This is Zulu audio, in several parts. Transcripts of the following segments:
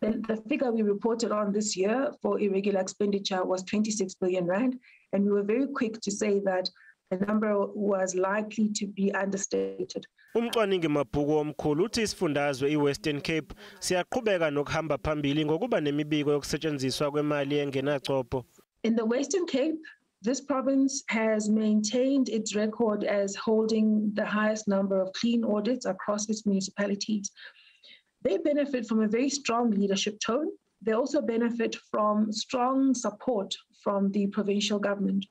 The figure we reported on this year for irregular expenditure was 26 billion rand, and we were very quick to say that the number was likely to be understated. Umcwaningi mabhuku omkhulu uthi isifundazwe iWestern Cape siyaqhubeka nokuhamba phambili ngokuba nemibiko yokusetshenziswa kwemali engenacopho. In the Western Cape, this province has maintained its record as holding the highest number of clean audits across its municipalities. They benefit from a very strong leadership tone. They also benefit from strong support from the provincial government.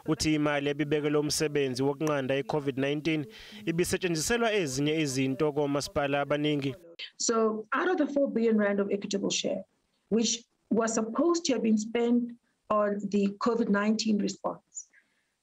Uthi imali ebibekelwe umsebenzi wokunqanda iCovid-19 ibisetshenziselwa ezinye izinto komasipala abaningi. So out of the 4 billion rand of equitable share, which was supposed to have been spent on the COVID-19 response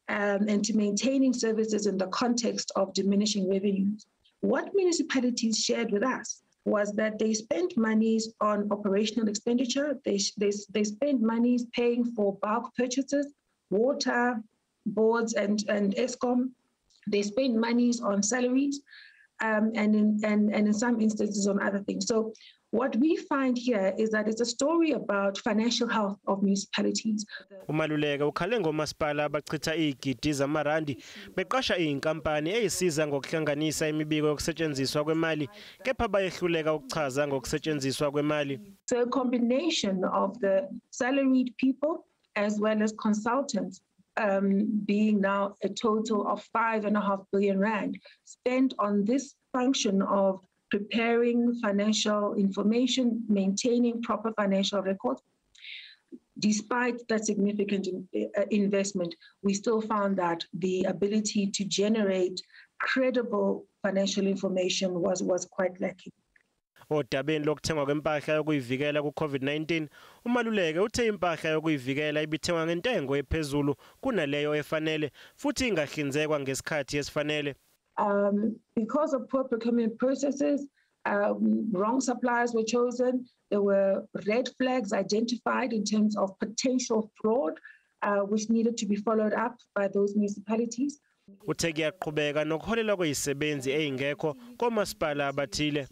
and to maintaining services in the context of diminishing revenues, what municipalities shared with us was that they spent monies on operational expenditure. They spent monies paying for bulk purchases, water, boards and ESCOM. They spent monies on salaries and in some instances on other things. So what we find here is that it's a story about financial health of municipalities. Maluleke ukhale ngomasipala abachitha igidi zamarandi beqasha inkampani eyisiza ngokuhlanganisa imibiko yokusetshenziswa kwemali kepha bayehluleka ukuchaza ngokusetshenziswa kwemali. So a combination of the salaried people as well as consultants being now a total of 5.5 billion rand spent on this function of preparing financial information, maintaining proper financial records. Despite that significant investment, we still found that the ability to generate credible financial information was quite lacking. Odabeni lokuthengwa kwempahla yokuyivikela ku-COVID-19, uMaluleke uthe impahla yokuyivikela ibithengwa ngentengo ephezulu kunaleyo efanele futhi ingahlinzekwa ngesikhathi esifanele. Because of poor procurement processes, wrong suppliers were chosen. There were red flags identified in terms of potential fraud, which needed to be followed up by those municipalities. Uthe kuyaqhubeka nokuholela kwezisebenzi ezingekho komasipala abathile.